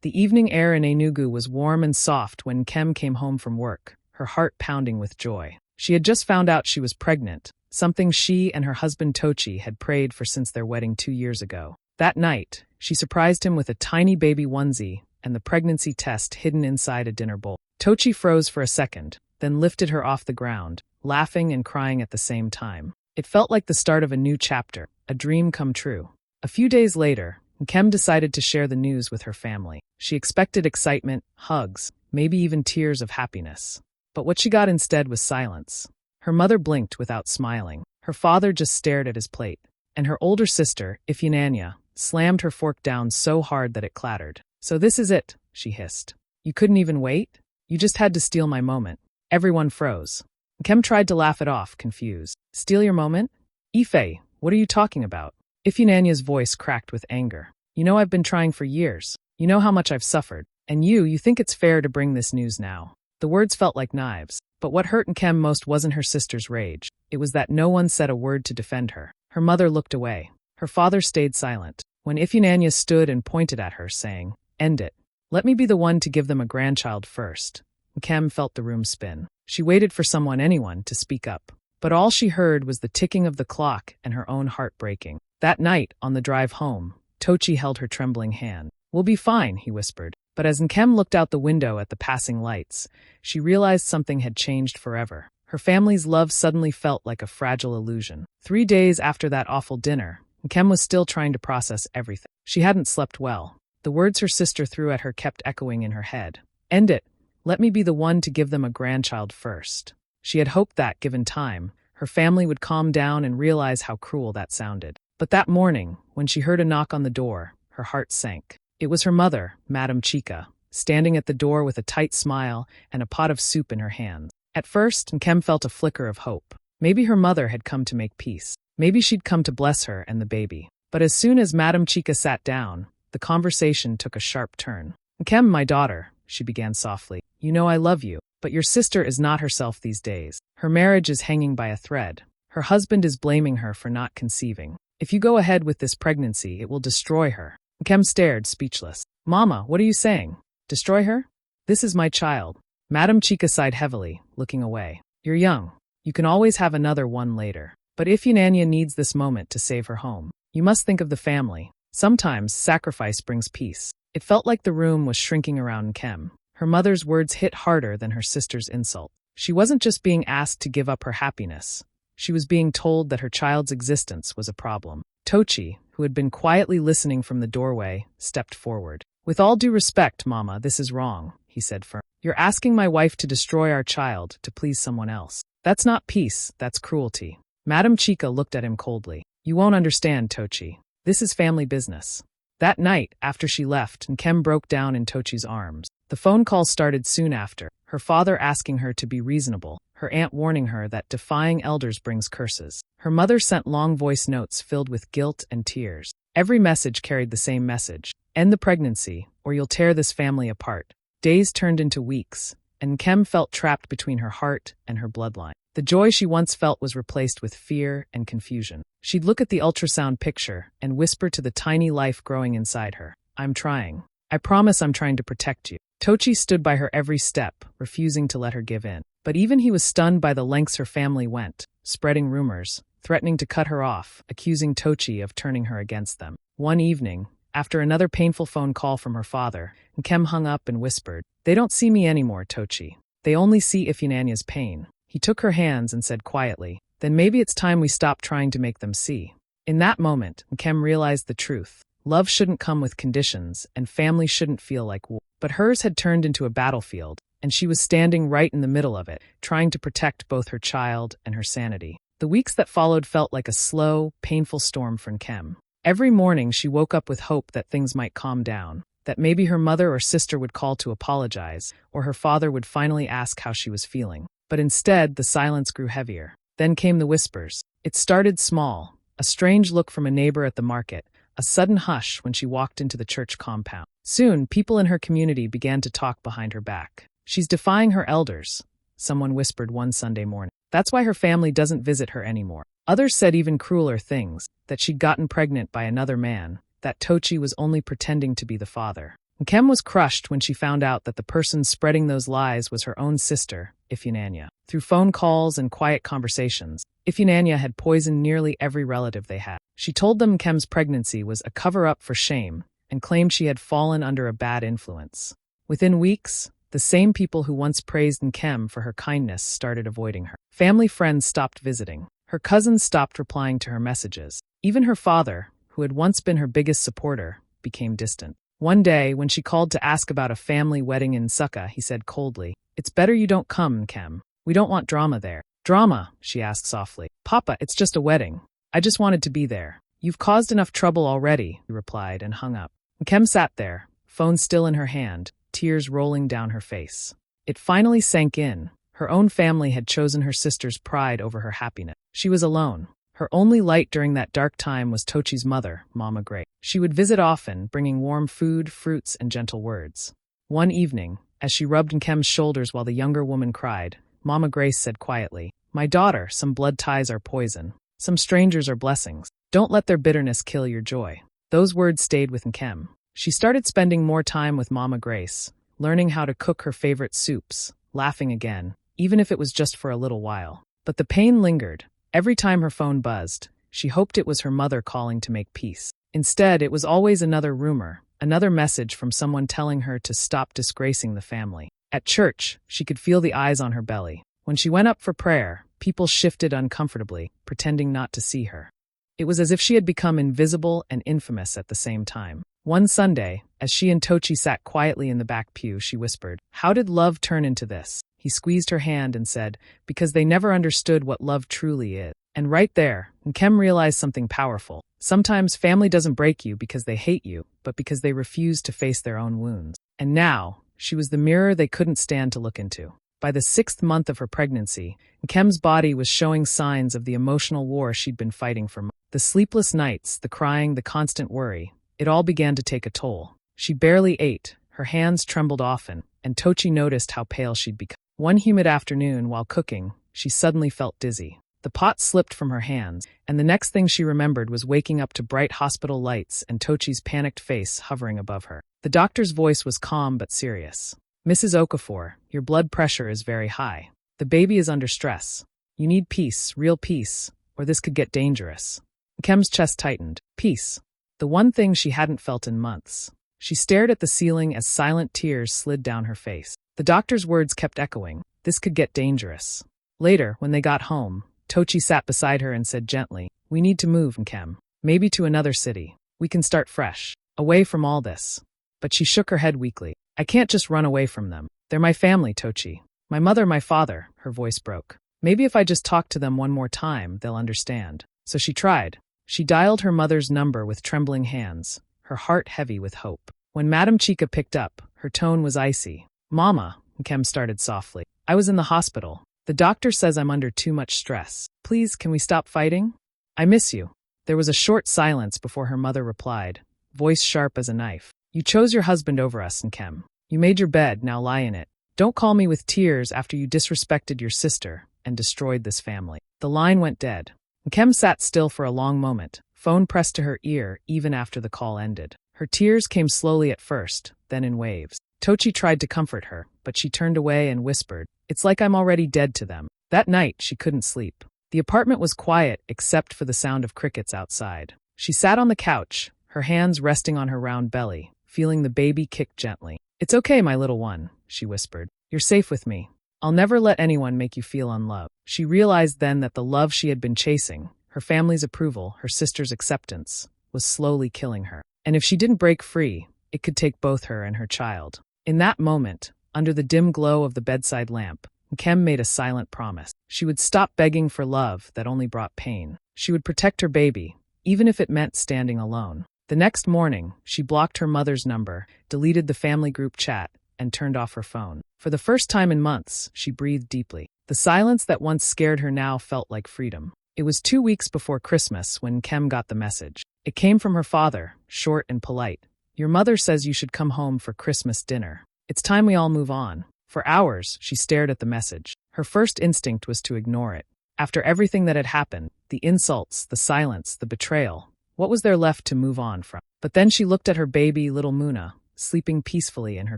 The evening air in Enugu was warm and soft when Nkem came home from work, her heart pounding with joy. She had just found out she was pregnant, something she and her husband Tochi had prayed for since their wedding 2 years ago. That night, she surprised him with a tiny baby onesie and the pregnancy test hidden inside a dinner bowl. Tochi froze for a second, then lifted her off the ground, laughing and crying at the same time. It felt like the start of a new chapter, a dream come true. A few days later, Nkem decided to share the news with her family. She expected excitement, hugs, maybe even tears of happiness. But what she got instead was silence. Her mother blinked without smiling. Her father just stared at his plate. And her older sister, Ifunanya, slammed her fork down so hard that it clattered. "So this is it," she hissed. "You couldn't even wait? You just had to steal my moment." Everyone froze. Nkem tried to laugh it off, confused. "Steal your moment? Ife, what are you talking about?" Ifunanya's voice cracked with anger. "You know I've been trying for years. You know how much I've suffered. And you think it's fair to bring this news now." The words felt like knives. But what hurt Nkem most wasn't her sister's rage. It was that no one said a word to defend her. Her mother looked away. Her father stayed silent. When Ifunanya stood and pointed at her, saying, "End it. Let me be the one to give them a grandchild first," Nkem felt the room spin. She waited for anyone, to speak up. But all she heard was the ticking of the clock and her own heart breaking. That night, on the drive home, Tochi held her trembling hand. "We'll be fine," he whispered. But as Nkem looked out the window at the passing lights, she realized something had changed forever. Her family's love suddenly felt like a fragile illusion. 3 days after that awful dinner, Nkem was still trying to process everything. She hadn't slept well. The words her sister threw at her kept echoing in her head. "End it. Let me be the one to give them a grandchild first." She had hoped that, given time, her family would calm down and realize how cruel that sounded. But that morning, when she heard a knock on the door, her heart sank. It was her mother, Madame Chica, standing at the door with a tight smile and a pot of soup in her hands. At first, Nkem felt a flicker of hope. Maybe her mother had come to make peace. Maybe she'd come to bless her and the baby. But as soon as Madame Chica sat down, the conversation took a sharp turn. "Nkem, my daughter," she began softly, "you know I love you, but your sister is not herself these days. Her marriage is hanging by a thread. Her husband is blaming her for not conceiving. If you go ahead with this pregnancy, it will destroy her." Nkem stared, speechless. "Mama, what are you saying? Destroy her? This is my child." Madame Chica sighed heavily, looking away. "You're young. You can always have another one later. But Ifunanya needs this moment to save her home. You must think of the family. Sometimes sacrifice brings peace." It felt like the room was shrinking around Nkem. Her mother's words hit harder than her sister's insult. She wasn't just being asked to give up her happiness. She was being told that her child's existence was a problem. Tochi, who had been quietly listening from the doorway, stepped forward. "With all due respect, Mama, this is wrong," he said firmly. "You're asking my wife to destroy our child to please someone else. That's not peace, that's cruelty." Madame Chica looked at him coldly. "You won't understand, Tochi. This is family business." That night, after she left, Nkem broke down in Tochi's arms. The phone call started soon after, her father asking her to be reasonable, her aunt warning her that defying elders brings curses. Her mother sent long voice notes filled with guilt and tears. Every message carried the same message: end the pregnancy, or you'll tear this family apart. Days turned into weeks, and Nkem felt trapped between her heart and her bloodline. The joy she once felt was replaced with fear and confusion. She'd look at the ultrasound picture and whisper to the tiny life growing inside her, "I'm trying. I promise I'm trying to protect you." Tochi stood by her every step, refusing to let her give in. But even he was stunned by the lengths her family went, spreading rumors, threatening to cut her off, accusing Tochi of turning her against them. One evening, after another painful phone call from her father, Nkem hung up and whispered, "They don't see me anymore, Tochi. They only see Ifunanya's pain." He took her hands and said quietly, "Then maybe it's time we stop trying to make them see." In that moment, Nkem realized the truth. Love shouldn't come with conditions, and family shouldn't feel like war. But hers had turned into a battlefield, and she was standing right in the middle of it, trying to protect both her child and her sanity. The weeks that followed felt like a slow, painful storm for Nkem. Every morning she woke up with hope that things might calm down, that maybe her mother or sister would call to apologize, or her father would finally ask how she was feeling. But instead, the silence grew heavier. Then came the whispers. It started small, a strange look from a neighbor at the market, a sudden hush when she walked into the church compound. Soon, people in her community began to talk behind her back. "She's defying her elders," someone whispered one Sunday morning. "That's why her family doesn't visit her anymore." Others said even crueler things, that she'd gotten pregnant by another man, that Tochi was only pretending to be the father. Kem was crushed when she found out that the person spreading those lies was her own sister, Ifyinanya. Through phone calls and quiet conversations, Ifyinanya had poisoned nearly every relative they had. She told them Kem's pregnancy was a cover-up for shame and claimed she had fallen under a bad influence. Within weeks, the same people who once praised Kem for her kindness started avoiding her. Family friends stopped visiting. Her cousins stopped replying to her messages. Even her father, who had once been her biggest supporter, became distant. One day, when she called to ask about a family wedding in Sukka, he said coldly, "It's better you don't come, Kem. We don't want drama there." "Drama?" she asked softly. "Papa, it's just a wedding. I just wanted to be there." "You've caused enough trouble already," he replied and hung up. Kem sat there, phone still in her hand, tears rolling down her face. It finally sank in. Her own family had chosen her sister's pride over her happiness. She was alone. Her only light during that dark time was Tochi's mother, Mama Grace. She would visit often, bringing warm food, fruits, and gentle words. One evening, as she rubbed Nkem's shoulders while the younger woman cried, Mama Grace said quietly, "My daughter, some blood ties are poison. Some strangers are blessings. Don't let their bitterness kill your joy." Those words stayed with Nkem. She started spending more time with Mama Grace, learning how to cook her favorite soups, laughing again, even if it was just for a little while. But the pain lingered. Every time her phone buzzed, she hoped it was her mother calling to make peace. Instead, it was always another rumor, another message from someone telling her to stop disgracing the family. At church, she could feel the eyes on her belly. When she went up for prayer, people shifted uncomfortably, pretending not to see her. It was as if she had become invisible and infamous at the same time. One Sunday, as she and Tochi sat quietly in the back pew, she whispered, "How did love turn into this?" He squeezed her hand and said, "Because they never understood what love truly is." And right there, Nkem realized something powerful. Sometimes family doesn't break you because they hate you, but because they refuse to face their own wounds. And now, she was the mirror they couldn't stand to look into. By the 6th month of her pregnancy, Nkem's body was showing signs of the emotional war she'd been fighting for months. The sleepless nights, the crying, the constant worry, it all began to take a toll. She barely ate, her hands trembled often, and Tochi noticed how pale she'd become. One humid afternoon, while cooking, she suddenly felt dizzy. The pot slipped from her hands, and the next thing she remembered was waking up to bright hospital lights and Tochi's panicked face hovering above her. The doctor's voice was calm but serious. "Mrs. Okafor, your blood pressure is very high. The baby is under stress. You need peace, real peace, or this could get dangerous." Kem's chest tightened. Peace. The one thing she hadn't felt in months. She stared at the ceiling as silent tears slid down her face. The doctor's words kept echoing. This could get dangerous. Later, when they got home, Tochi sat beside her and said gently, "We need to move, Nkem. Maybe to another city. We can start fresh. Away from all this." But she shook her head weakly. "I can't just run away from them. They're my family, Tochi. My mother, my father." Her voice broke. "Maybe if I just talk to them one more time, they'll understand." So she tried. She dialed her mother's number with trembling hands, her heart heavy with hope. When Madame Chica picked up, her tone was icy. "Mama," Nkem started softly. "I was in the hospital. The doctor says I'm under too much stress. Please, can we stop fighting? I miss you." There was a short silence before her mother replied, voice sharp as a knife. "You chose your husband over us, Nkem. You made your bed, now lie in it. Don't call me with tears after you disrespected your sister and destroyed this family." The line went dead. Nkem sat still for a long moment, phone pressed to her ear even after the call ended. Her tears came slowly at first, then in waves. Tochi tried to comfort her, but she turned away and whispered, "It's like I'm already dead to them." That night, she couldn't sleep. The apartment was quiet except for the sound of crickets outside. She sat on the couch, her hands resting on her round belly, feeling the baby kick gently. "It's okay, my little one," she whispered. "You're safe with me. I'll never let anyone make you feel unloved." She realized then that the love she had been chasing, her family's approval, her sister's acceptance, was slowly killing her. And if she didn't break free, it could take both her and her child. In that moment, under the dim glow of the bedside lamp, Nkem made a silent promise. She would stop begging for love that only brought pain. She would protect her baby, even if it meant standing alone. The next morning, she blocked her mother's number, deleted the family group chat, and turned off her phone. For the first time in months, she breathed deeply. The silence that once scared her now felt like freedom. It was 2 weeks before Christmas when Nkem got the message. It came from her father, short and polite. "Your mother says you should come home for Christmas dinner. It's time we all move on." For hours, she stared at the message. Her first instinct was to ignore it. After everything that had happened, the insults, the silence, the betrayal, what was there left to move on from? But then she looked at her baby, little Muna, sleeping peacefully in her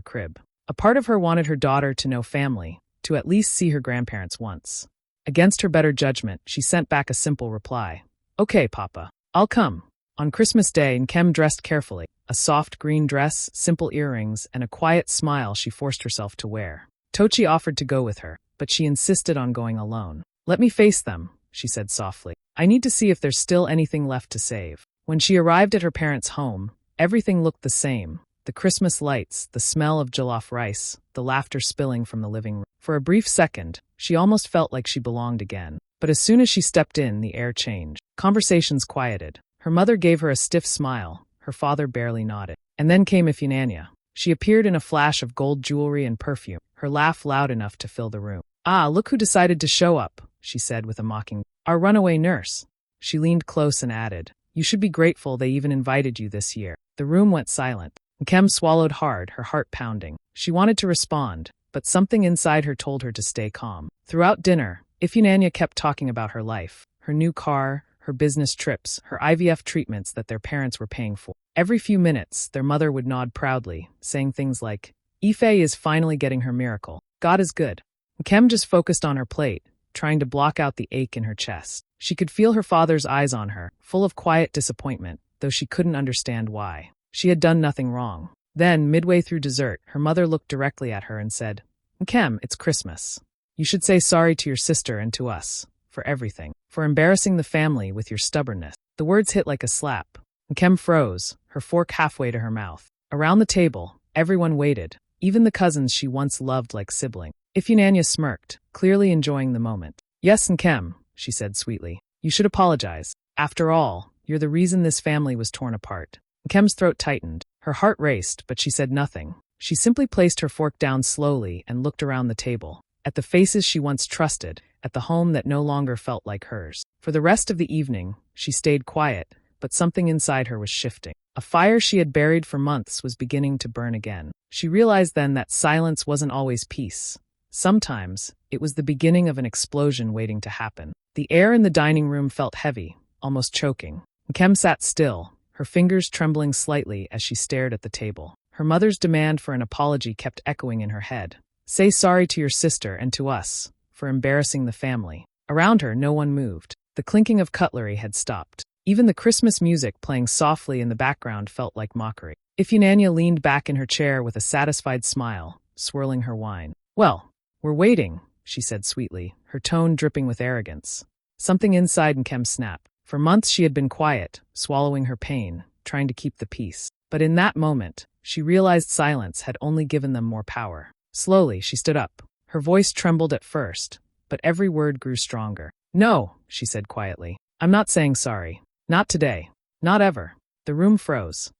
crib. A part of her wanted her daughter to know family, to at least see her grandparents once. Against her better judgment, she sent back a simple reply. Okay, Papa. I'll come. On Christmas Day, Nkem dressed carefully. A soft green dress, simple earrings, and a quiet smile she forced herself to wear. Tochi offered to go with her, but she insisted on going alone. Let me face them, she said softly. I need to see if there's still anything left to save. When she arrived at her parents' home, everything looked the same. The Christmas lights, the smell of jollof rice, the laughter spilling from the living room. For a brief second, she almost felt like she belonged again. But as soon as she stepped in, the air changed. Conversations quieted. Her mother gave her a stiff smile. Her father barely nodded. And then came Ifunanya. She appeared in a flash of gold jewelry and perfume, her laugh loud enough to fill the room. Ah, look who decided to show up, she said with a mocking, our runaway nurse. She leaned close and added, you should be grateful they even invited you this year. The room went silent. Nkem swallowed hard, her heart pounding. She wanted to respond, but something inside her told her to stay calm. Throughout dinner, Ifunanya kept talking about her life, her new car, her business trips, her IVF treatments that their parents were paying for. Every few minutes, their mother would nod proudly, saying things like, Ife is finally getting her miracle. God is good. Nkem just focused on her plate, trying to block out the ache in her chest. She could feel her father's eyes on her, full of quiet disappointment, though she couldn't understand why. She had done nothing wrong. Then, midway through dessert, her mother looked directly at her and said, Nkem, it's Christmas. You should say sorry to your sister and to us, for everything, for embarrassing the family with your stubbornness. The words hit like a slap. Nkem froze, her fork halfway to her mouth. Around the table, everyone waited, even the cousins she once loved like siblings. Ifunanya smirked, clearly enjoying the moment. Yes, Nkem, she said sweetly. You should apologize. After all, you're the reason this family was torn apart. Nkem's throat tightened. Her heart raced, but she said nothing. She simply placed her fork down slowly and looked around the table, at the faces she once trusted, at the home that no longer felt like hers. For the rest of the evening, she stayed quiet, but something inside her was shifting. A fire she had buried for months was beginning to burn again. She realized then that silence wasn't always peace. Sometimes, it was the beginning of an explosion waiting to happen. The air in the dining room felt heavy, almost choking. Nkem sat still, her fingers trembling slightly as she stared at the table. Her mother's demand for an apology kept echoing in her head. Say sorry to your sister and to us, for embarrassing the family. Around her, no one moved. The clinking of cutlery had stopped. Even the Christmas music playing softly in the background felt like mockery. Ifunanya leaned back in her chair with a satisfied smile, swirling her wine. Well, we're waiting, she said sweetly, her tone dripping with arrogance. Something inside Nkem snapped. For months she had been quiet, swallowing her pain, trying to keep the peace. But in that moment, she realized silence had only given them more power. Slowly, she stood up. Her voice trembled at first, but every word grew stronger. No, she said quietly. I'm not saying sorry. Not today. Not ever. The room froze.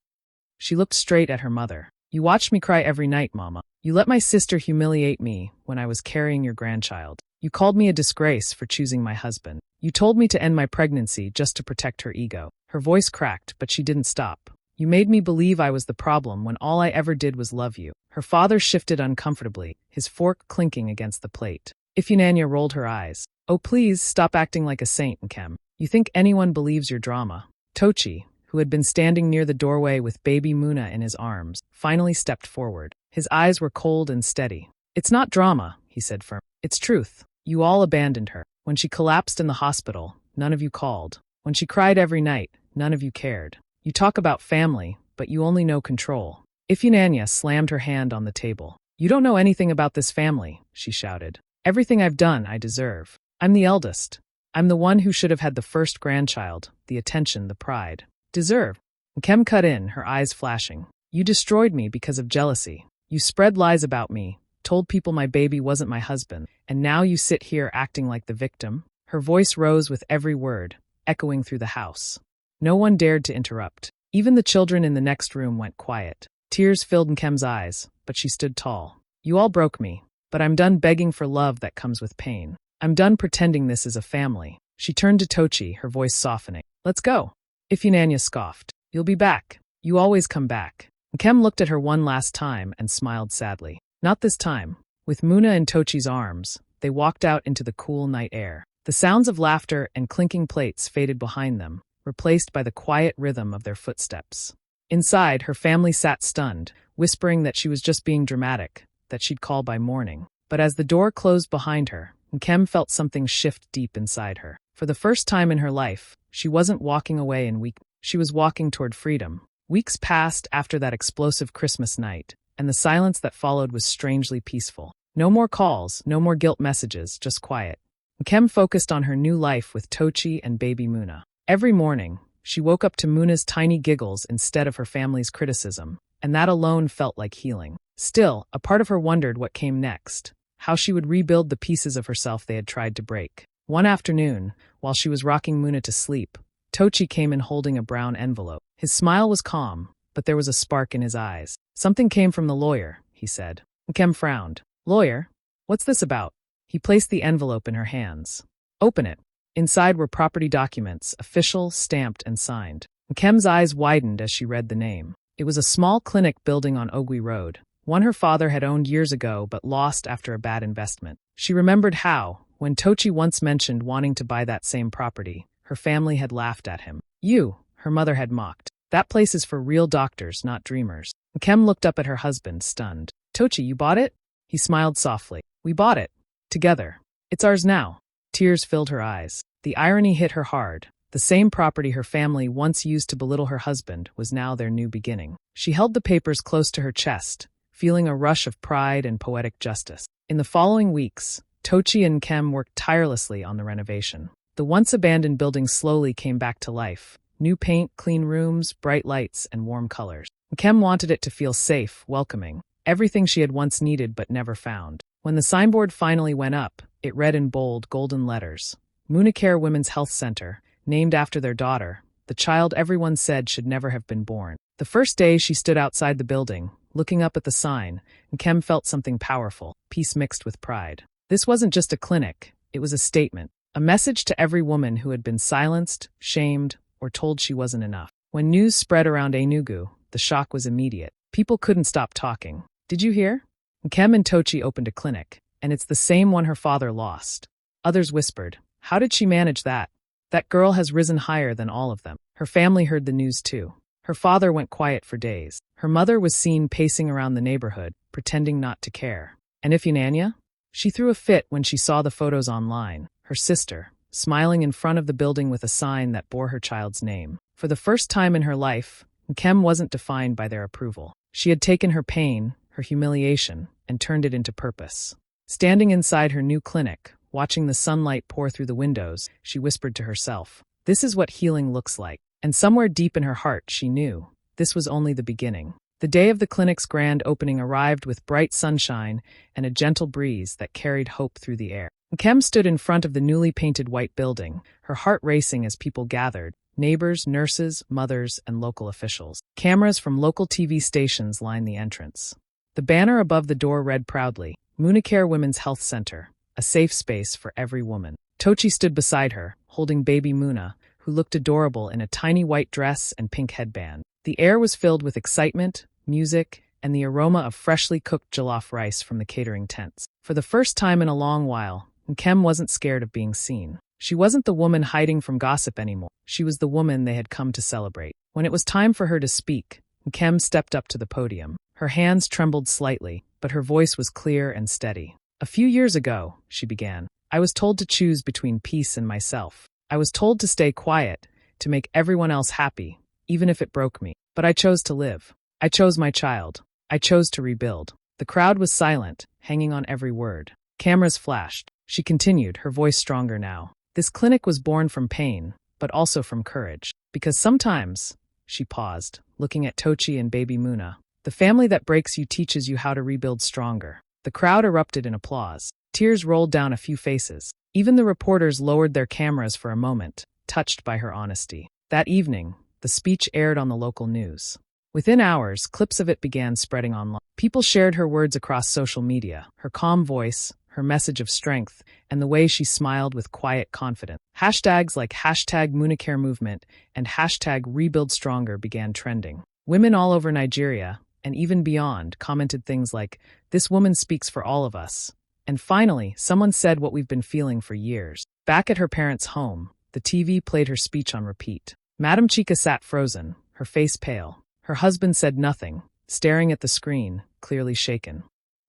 She looked straight at her mother. You watched me cry every night, Mama. You let my sister humiliate me when I was carrying your grandchild. You called me a disgrace for choosing my husband. You told me to end my pregnancy just to protect her ego. Her voice cracked, but she didn't stop. You made me believe I was the problem when all I ever did was love you. Her father shifted uncomfortably, his fork clinking against the plate. Ifunanya rolled her eyes. Oh, please, stop acting like a saint, Nkem. You think anyone believes your drama? Tochi, who had been standing near the doorway with baby Muna in his arms, finally stepped forward. His eyes were cold and steady. It's not drama, he said firmly. It's truth. You all abandoned her. When she collapsed in the hospital, none of you called. When she cried every night, none of you cared. You talk about family, but you only know control. Ifunanya slammed her hand on the table. You don't know anything about this family, she shouted. Everything I've done, I deserve. I'm the eldest. I'm the one who should have had the first grandchild, the attention, the pride. Deserve. Nkem cut in, her eyes flashing. You destroyed me because of jealousy. You spread lies about me, told people my baby wasn't my husband, and now you sit here acting like the victim? Her voice rose with every word, echoing through the house. No one dared to interrupt. Even the children in the next room went quiet. Tears filled Nkem's eyes, but she stood tall. You all broke me, but I'm done begging for love that comes with pain. I'm done pretending this is a family. She turned to Tochi, her voice softening. Let's go. Ifunanya scoffed. You'll be back. You always come back. Nkem looked at her one last time and smiled sadly. Not this time. With Muna in Tochi's arms, they walked out into the cool night air. The sounds of laughter and clinking plates faded behind them, replaced by the quiet rhythm of their footsteps. Inside, her family sat stunned, whispering that she was just being dramatic, that she'd call by morning. But as the door closed behind her, Nkem felt something shift deep inside her. For the first time in her life, she wasn't walking away in weakness. She was walking toward freedom. Weeks passed after that explosive Christmas night, and the silence that followed was strangely peaceful. No more calls, no more guilt messages, just quiet. Nkem focused on her new life with Tochi and baby Muna. Every morning, she woke up to Muna's tiny giggles instead of her family's criticism, and that alone felt like healing. Still, a part of her wondered what came next, how she would rebuild the pieces of herself they had tried to break. One afternoon, while she was rocking Muna to sleep, Tochi came in holding a brown envelope. His smile was calm, but there was a spark in his eyes. "Something came from the lawyer," he said. Nkem frowned. "Lawyer? What's this about?" He placed the envelope in her hands. "Open it." Inside were property documents, official, stamped, and signed. Nkem's eyes widened as she read the name. It was a small clinic building on Ogui Road, one her father had owned years ago but lost after a bad investment. She remembered how, when Tochi once mentioned wanting to buy that same property, her family had laughed at him. "You," her mother had mocked. "That place is for real doctors, not dreamers." Nkem looked up at her husband, stunned. "Tochi, you bought it?" He smiled softly. "We bought it. Together. It's ours now." Tears filled her eyes. The irony hit her hard. The same property her family once used to belittle her husband was now their new beginning. She held the papers close to her chest, feeling a rush of pride and poetic justice. In the following weeks, Tochi and Nkem worked tirelessly on the renovation. The once abandoned building slowly came back to life. New paint, clean rooms, bright lights, and warm colors. Nkem wanted it to feel safe, welcoming, everything she had once needed but never found. When the signboard finally went up, it read in bold, golden letters, Munacare Women's Health Center, named after their daughter, the child everyone said should never have been born. The first day she stood outside the building, looking up at the sign, Nkem felt something powerful, peace mixed with pride. This wasn't just a clinic, it was a statement, a message to every woman who had been silenced, shamed, or told she wasn't enough. When news spread around Enugu, the shock was immediate. People couldn't stop talking. "Did you hear? Nkem and Tochi opened a clinic, and it's the same one her father lost." Others whispered, "How did she manage that? That girl has risen higher than all of them." Her family heard the news too. Her father went quiet for days. Her mother was seen pacing around the neighborhood, pretending not to care. And if Inanya? She threw a fit when she saw the photos online. Her sister, smiling in front of the building with a sign that bore her child's name. For the first time in her life, Nkem wasn't defined by their approval. She had taken her pain, her humiliation, and turned it into purpose. Standing inside her new clinic, watching the sunlight pour through the windows, she whispered to herself, "This is what healing looks like." And somewhere deep in her heart, she knew this was only the beginning. The day of the clinic's grand opening arrived with bright sunshine and a gentle breeze that carried hope through the air. Nkem stood in front of the newly painted white building, her heart racing as people gathered, neighbors, nurses, mothers, and local officials. Cameras from local TV stations lined the entrance. The banner above the door read proudly, Munacare Women's Health Center, a safe space for every woman. Tochi stood beside her, holding baby Muna, who looked adorable in a tiny white dress and pink headband. The air was filled with excitement, music, and the aroma of freshly cooked jollof rice from the catering tents. For the first time in a long while, Nkem wasn't scared of being seen. She wasn't the woman hiding from gossip anymore. She was the woman they had come to celebrate. When it was time for her to speak, Nkem stepped up to the podium. Her hands trembled slightly, but her voice was clear and steady. "A few years ago," she began, "I was told to choose between peace and myself. I was told to stay quiet, to make everyone else happy, even if it broke me. But I chose to live. I chose my child. I chose to rebuild." The crowd was silent, hanging on every word. Cameras flashed. She continued, her voice stronger now. "This clinic was born from pain, but also from courage. Because sometimes," she paused, looking at Tochi and baby Muna, "the family that breaks you teaches you how to rebuild stronger." The crowd erupted in applause. Tears rolled down a few faces. Even the reporters lowered their cameras for a moment, touched by her honesty. That evening, the speech aired on the local news. Within hours, clips of it began spreading online. People shared her words across social media, her calm voice, her message of strength, and the way she smiled with quiet confidence. Hashtags like #MunacAreMovement and #RebuildStronger began trending. Women all over Nigeria, and even beyond, commented things like, "This woman speaks for all of us." And finally, someone said what we've been feeling for years. Back at her parents' home, the TV played her speech on repeat. Madam Chica sat frozen, her face pale. Her husband said nothing, staring at the screen, clearly shaken.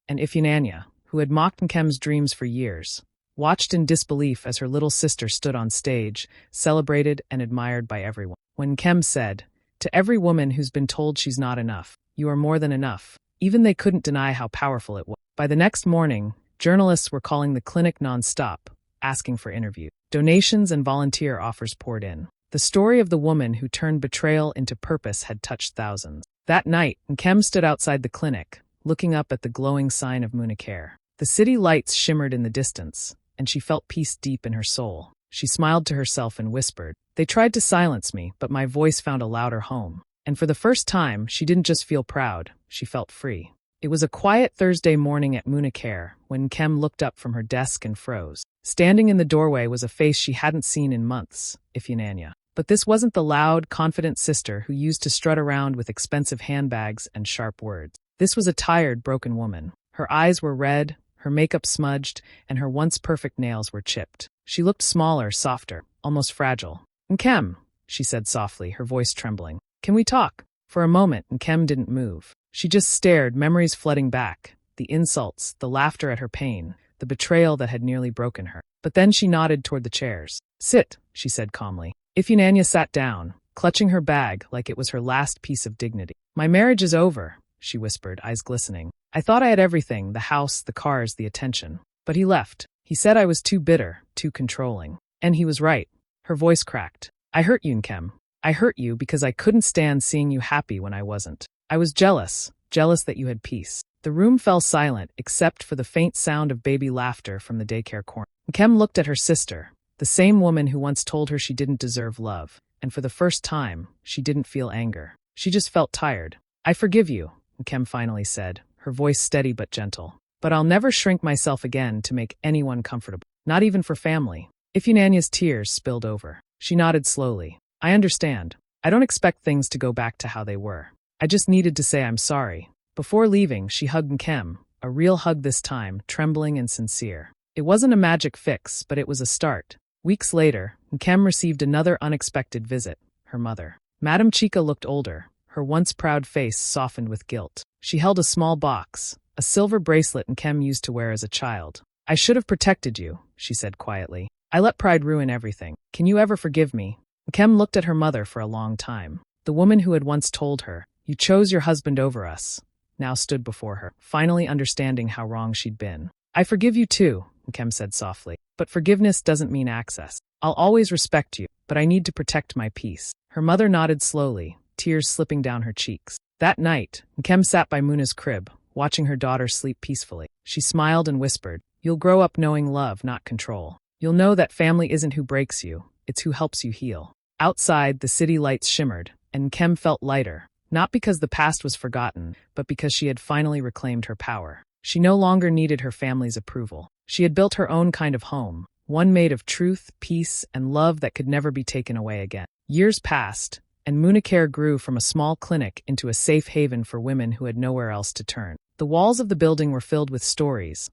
And Ifeanyi, who had mocked Nkem's dreams for years, watched in disbelief as her little sister stood on stage, celebrated and admired by everyone. When Nkem said, "To every woman who's been told she's not enough, you are more than enough," even they couldn't deny how powerful it was. By the next morning, journalists were calling the clinic non-stop, asking for interviews. Donations and volunteer offers poured in. The story of the woman who turned betrayal into purpose had touched thousands. That night, Nkem stood outside the clinic, looking up at the glowing sign of Munakere. The city lights shimmered in the distance, and she felt peace deep in her soul. She smiled to herself and whispered, "They tried to silence me, but my voice found a louder home." And for the first time, she didn't just feel proud, she felt free. It was a quiet Thursday morning at Munakere when Nkem looked up from her desk and froze. Standing in the doorway was a face she hadn't seen in months, Ifeanyi. But this wasn't the loud, confident sister who used to strut around with expensive handbags and sharp words. This was a tired, broken woman. Her eyes were red, her makeup smudged, and her once perfect nails were chipped. She looked smaller, softer, almost fragile. "Nkem," she said softly, her voice trembling. "Can we talk?" For a moment, Nkem didn't move. She just stared, memories flooding back. The insults, the laughter at her pain, the betrayal that had nearly broken her. But then she nodded toward the chairs. "Sit," she said calmly. Ifeanyi sat down, clutching her bag like it was her last piece of dignity. "My marriage is over," she whispered, eyes glistening. "I thought I had everything, the house, the cars, the attention. But he left. He said I was too bitter, too controlling. And he was right." Her voice cracked. "I hurt you, Nkem. I hurt you because I couldn't stand seeing you happy when I wasn't. I was jealous that you had peace." The room fell silent except for the faint sound of baby laughter from the daycare corner. Nkem looked at her sister, the same woman who once told her she didn't deserve love, and for the first time, she didn't feel anger. She just felt tired. "I forgive you," Nkem finally said, her voice steady but gentle. "But I'll never shrink myself again to make anyone comfortable, not even for family." Ifeanyi's tears spilled over. She nodded slowly. "I understand. I don't expect things to go back to how they were. I just needed to say I'm sorry." Before leaving, she hugged Nkem, a real hug this time, trembling and sincere. It wasn't a magic fix, but it was a start. Weeks later, Nkem received another unexpected visit, her mother. Madame Chica looked older, her once proud face softened with guilt. She held a small box, a silver bracelet Nkem used to wear as a child. "I should have protected you," she said quietly. "I let pride ruin everything. Can you ever forgive me?" Nkem looked at her mother for a long time. The woman who had once told her, "You chose your husband over us," now stood before her, finally understanding how wrong she'd been. "I forgive you too," Nkem said softly. "But forgiveness doesn't mean access. I'll always respect you, but I need to protect my peace." Her mother nodded slowly, tears slipping down her cheeks. That night, Nkem sat by Muna's crib, watching her daughter sleep peacefully. She smiled and whispered, "You'll grow up knowing love, not control. You'll know that family isn't who breaks you, it's who helps you heal." Outside, the city lights shimmered, and Nkem felt lighter, not because the past was forgotten, but because she had finally reclaimed her power. She no longer needed her family's approval. She had built her own kind of home, one made of truth, peace, and love that could never be taken away again. Years passed, and Munakere grew from a small clinic into a safe haven for women who had nowhere else to turn. The walls of the building were filled with stories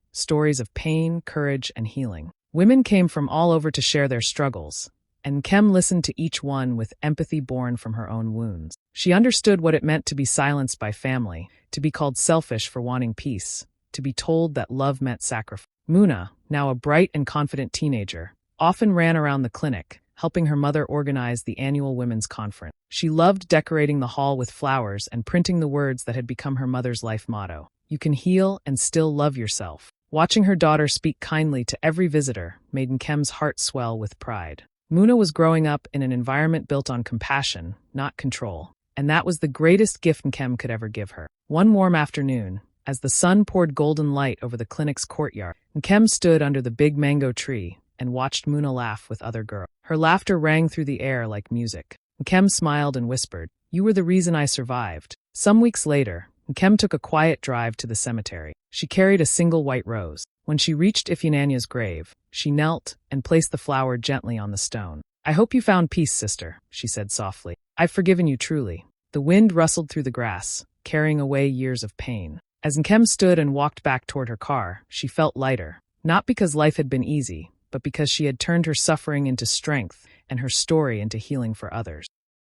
of pain, courage, and healing. Women came from all over to share their struggles, and Nkem listened to each one with empathy born from her own wounds. She understood what it meant to be silenced by family, to be called selfish for wanting peace, to be told that love meant sacrifice. Muna, now a bright and confident teenager, often ran around the clinic, helping her mother organize the annual women's conference. She loved decorating the hall with flowers and printing the words that had become her mother's life motto: "You can heal and still love yourself." Watching her daughter speak kindly to every visitor made Nkem's heart swell with pride. Muna was growing up in an environment built on compassion, not control, and that was the greatest gift Nkem could ever give her. One warm afternoon, as the sun poured golden light over the clinic's courtyard, Nkem stood under the big mango tree and watched Muna laugh with other girls. Her laughter rang through the air like music. Nkem smiled and whispered, "You were the reason I survived." Some weeks later, Nkem took a quiet drive to the cemetery. She carried a single white rose. When she reached Ifeanyi's grave, she knelt and placed the flower gently on the stone. "I hope you found peace, sister," she said softly. "I've forgiven you truly." The wind rustled through the grass, carrying away years of pain. As Nkem stood and walked back toward her car, she felt lighter, not because life had been easy, but because she had turned her suffering into strength and her story into healing for others.